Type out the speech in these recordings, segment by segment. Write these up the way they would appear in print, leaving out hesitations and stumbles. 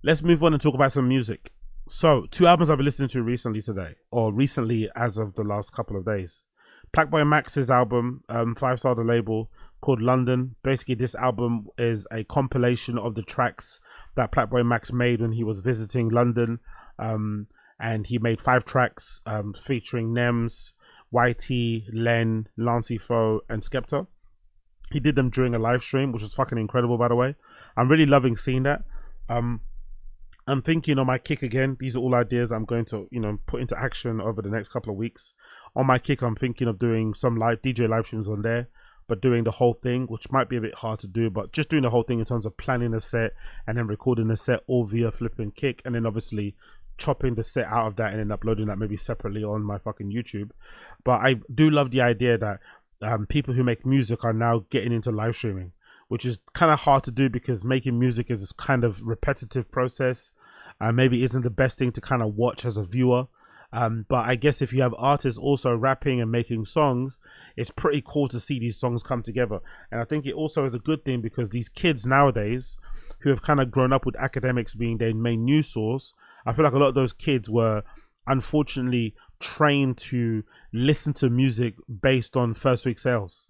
Let's move on and talk about some music. So, two albums I've been listening to recently today, or recently as of the last couple of days. Plaqueboymax's album, Five Star the label, called London. Basically, this album is a compilation of the tracks that Plaqueboymax made when he was visiting London. And he made 5 tracks featuring Nems, YT, Len, Lancey Foe, and Skepta. He did them during a live stream, which was fucking incredible, by the way. I'm really loving seeing that. I'm thinking on my kick again. These are all ideas I'm going to, put into action over the next couple of weeks. On my kick, I'm thinking of doing some live DJ live streams on there, but doing the whole thing, which might be a bit hard to do, but just doing the whole thing in terms of planning a set and then recording the set all via flipping kick, and then obviously chopping the set out of that and then uploading that maybe separately on my fucking YouTube. But I do love the idea that people who make music are now getting into live streaming, which is kind of hard to do because making music is this kind of repetitive process. Maybe isn't the best thing to kind of watch as a viewer. But I guess if you have artists also rapping and making songs, it's pretty cool to see these songs come together. And I think it also is a good thing because these kids nowadays who have kind of grown up with academics being their main news source, I feel like a lot of those kids were unfortunately trained to listen to music based on first week sales,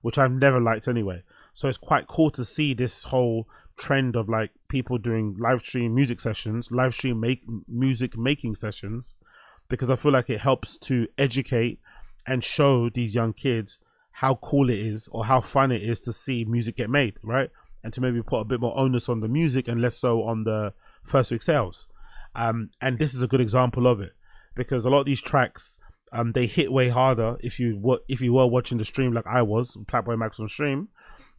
which I've never liked anyway. So it's quite cool to see this whole trend of like people doing live stream music sessions, live stream music making sessions, because I feel like it helps to educate and show these young kids how cool it is or how fun it is to see music get made, right? And to maybe put a bit more onus on the music and less so on the first week sales. And this is a good example of it because a lot of these tracks, they hit way harder if you were watching the stream like I was, Plaqueboymax on stream.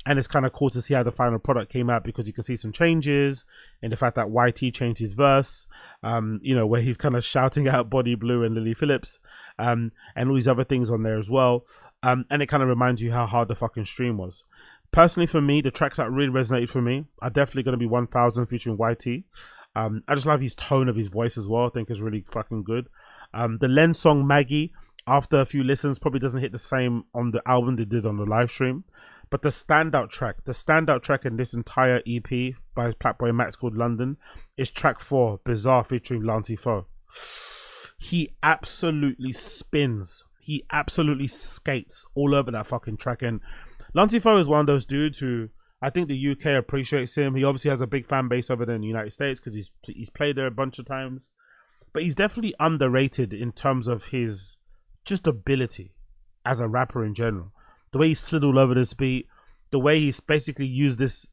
And it's kind of cool to see how the final product came out because you can see some changes in the fact that YT changed his verse, where he's kind of shouting out Body Blue and Lily Phillips, and all these other things on there as well. And it kind of reminds you how hard the fucking stream was. Personally, for me, the tracks that really resonated for me are definitely going to be 1000 featuring YT. I just love his tone of his voice as well. I think is really fucking good. The Len song Maggie, after a few listens, probably doesn't hit the same on the album they did on the live stream. But the standout track in this entire EP by Plaqueboymax called London is track 4, Bizarre featuring Lancey Foe. He absolutely spins. He absolutely skates all over that fucking track. And Lancey Foe is one of those dudes who I think the UK appreciates him. He obviously has a big fan base over there in the United States because he's played there a bunch of times. But he's definitely underrated in terms of his just ability as a rapper in general. The way he slid all over this beat, the way he's basically used this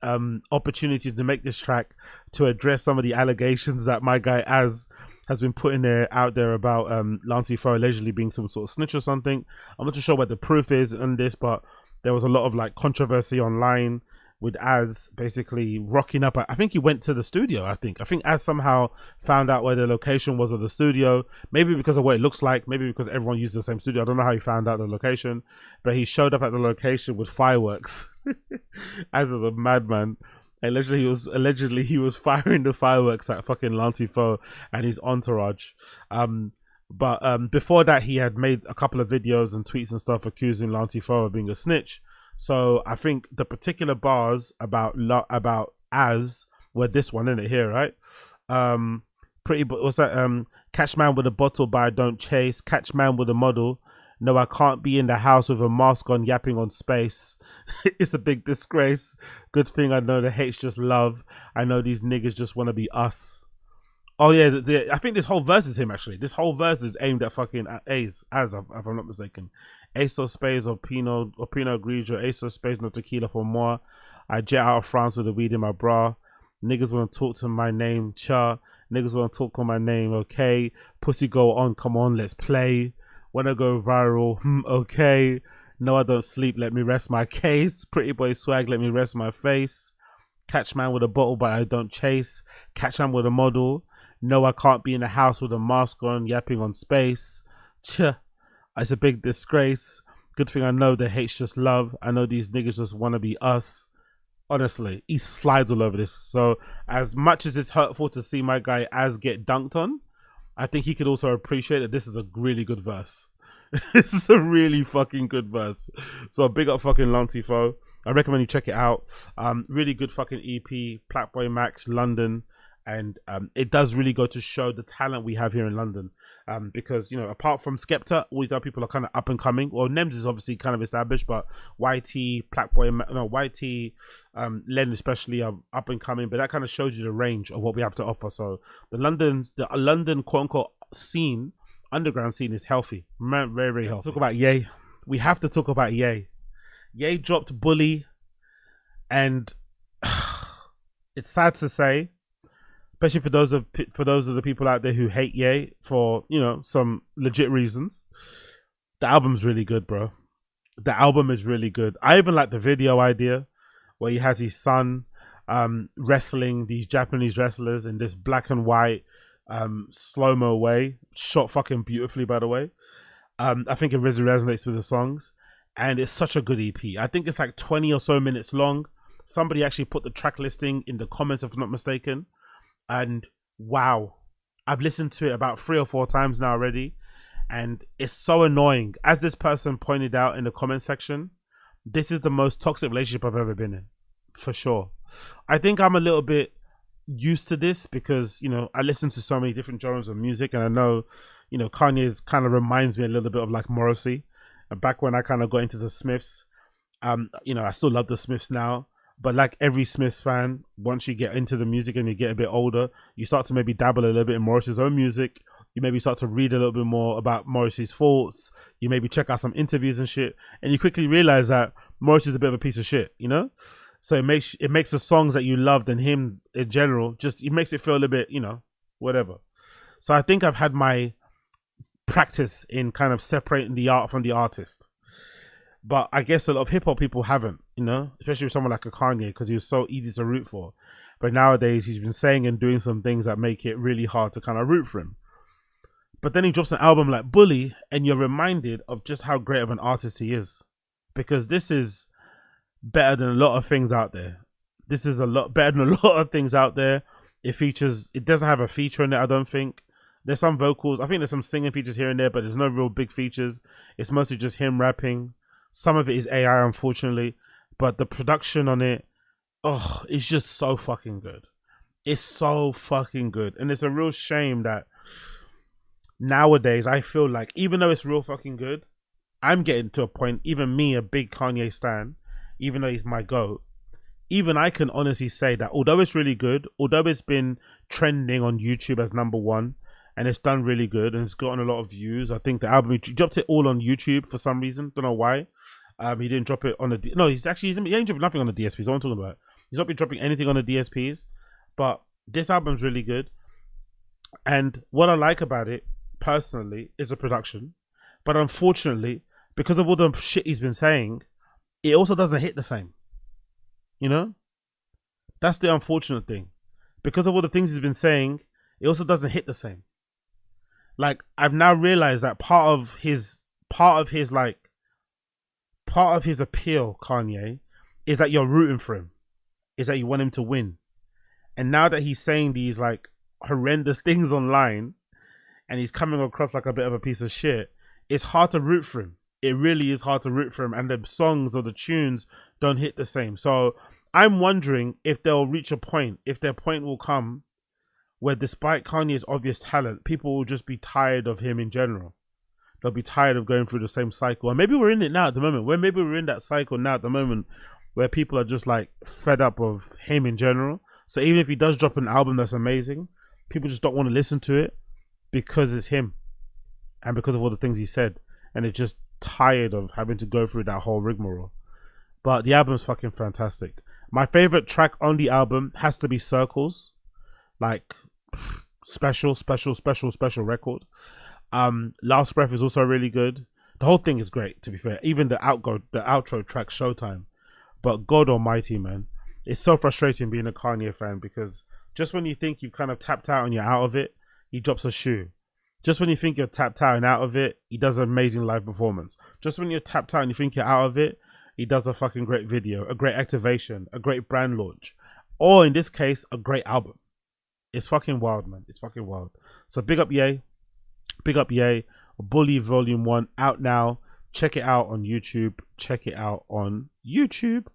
opportunity to make this track to address some of the allegations that my guy Az has been putting out there about Lancey Foe allegedly being some sort of snitch or something. I'm not too sure what the proof is on this, but there was a lot of like controversy online with Az basically rocking up. I think he went to the studio. I think Az somehow found out where the location was of the studio, maybe because of what it looks like, maybe because everyone used the same studio. I don't know how he found out the location, but he showed up at the location with fireworks. Az is a madman. Allegedly he was firing the fireworks at fucking Lancey Foe and his entourage. But before that, he had made a couple of videos and tweets and stuff accusing Lancey Foe of being a snitch. So I think the particular bars about Az were this one in it here, right? What's that? Catch man with a bottle, but I don't chase. Catch man with a model. No, I can't be in the house with a mask on, yapping on space. It's a big disgrace. Good thing I know the hate's just love. I know these niggas just want to be us. Oh yeah, I think this whole verse is him actually. This whole verse is aimed at fucking Az, if I'm not mistaken. Ace of Spades or Pinot Grigio, Ace of Spades, no tequila for moi. I jet out of France with the weed in my bra. Niggas want to talk to my name, cha. Niggas want to talk on my name, okay. Pussy go on, come on, let's play. Wanna go viral, okay. No, I don't sleep, let me rest my case. Pretty boy swag, let me rest my face. Catch man with a bottle, but I don't chase. Catch man with a model. No, I can't be in the house with a mask on, yapping on space. It's a big disgrace. Good thing I know the hate's just love. I know these niggas just want to be us. Honestly, he slides all over this. So as much as it's hurtful to see my guy Az get dunked on, I think he could also appreciate that this is a really good verse. This is a really fucking good verse. So big up fucking Lancey Foe. I recommend you check it out. Really good fucking EP, Plaqueboymax, London. and it does really go to show the talent we have here in London. Because, you know, apart from Skepta, all these other people are kind of up and coming. Well, Nems is obviously kind of established, but YT, YT, Len especially are up and coming. But that kind of shows you the range of what we have to offer. So the London quote unquote scene, underground scene, is healthy, very very healthy. Let's talk about Ye. We have to talk about Ye. Ye dropped Bully, and it's sad to say, especially for those of the people out there who hate Ye for, you know, some legit reasons. The album's really good, bro. The album is really good. I even like the video idea where he has his son wrestling these Japanese wrestlers in this black and white slow-mo way, shot fucking beautifully, by the way. I think it really resonates with the songs, and it's such a good EP. I think it's like 20 or so minutes long. Somebody actually put the track listing in the comments, if I'm not mistaken. And wow, I've listened to it about 3 or 4 times now already, and it's so annoying. As this person pointed out in the comment section, this is the most toxic relationship I've ever been in, for sure. I think I'm a little bit used to this because, you know, I listen to so many different genres of music, and I know, you know, Kanye's kind of reminds me a little bit of like Morrissey. And back when I kind of got into the Smiths, you know, I still love the Smiths now. But like every Smiths fan, once you get into the music and you get a bit older, you start to maybe dabble a little bit in Morrissey's own music. You maybe start to read a little bit more about Morrissey's thoughts. You maybe check out some interviews and shit. And you quickly realize that Morrissey's a bit of a piece of shit, you know? So it makes the songs that you loved and him in general, just, it makes it feel a little bit, you know, whatever. So I think I've had my practice in kind of separating the art from the artist. But I guess a lot of hip-hop people haven't, you know, especially with someone like a Kanye, because he was so easy to root for. But nowadays he's been saying and doing some things that make it really hard to kind of root for him. But then he drops an album like Bully, and you're reminded of just how great of an artist he is. Because this is better than a lot of things out there. This is a lot better than a lot of things out there. It doesn't have a feature in it, I don't think. There's some vocals. I think there's some singing features here and there, but there's no real big features. It's mostly just him rapping. Some of it is AI, unfortunately, but the production on it, oh, it's just so fucking good. It's so fucking good. And it's a real shame that nowadays I feel like, even though it's real fucking good, I'm getting to a point, even me, a big Kanye stan, even though he's my GOAT, even I can honestly say that although it's really good, although it's been trending on YouTube as #1, and it's done really good and it's gotten a lot of views. I think the album, he dropped it all on YouTube for some reason. Don't know why. He didn't drop it on the... No, he ain't dropping nothing on the DSPs. What I'm talking about. He's not been dropping anything on the DSPs. But this album's really good. And what I like about it, personally, is the production. But unfortunately, because of all the shit he's been saying, it also doesn't hit the same. You know? That's the unfortunate thing. Because of all the things he's been saying, it also doesn't hit the same. Like, I've now realized that part of his appeal, Kanye, is that you're rooting for him, is that you want him to win. And now that he's saying these like horrendous things online, and he's coming across like a bit of a piece of shit, it's hard to root for him. It really is hard to root for him, and the songs or the tunes don't hit the same. So I'm wondering if they'll reach a point, if their point will come, where despite Kanye's obvious talent, people will just be tired of him in general. They'll be tired of going through the same cycle. And maybe we're in it now at the moment. Maybe we're in that cycle now at the moment where people are just like fed up of him in general. So even if he does drop an album that's amazing, people just don't want to listen to it because it's him and because of all the things he said. And they're just tired of having to go through that whole rigmarole. But the album's fucking fantastic. My favorite track on the album has to be Circles. Like, special record. Last Breath is also really good. The whole thing is great, to be fair. Even the outro track, Showtime. But God almighty, man, it's so frustrating being a Kanye fan, because just when you think you've kind of tapped out and you're out of it, he drops a shoe. Just when you think you're tapped out and out of it, he does an amazing live performance. Just when you're tapped out and you think you're out of it, he does a fucking great video, a great activation, a great brand launch, or in this case, a great album. It's fucking wild, man. It's fucking wild. So big up Ye. Big up Ye. Bully Volume 1 out now. Check it out on YouTube. Check it out on YouTube.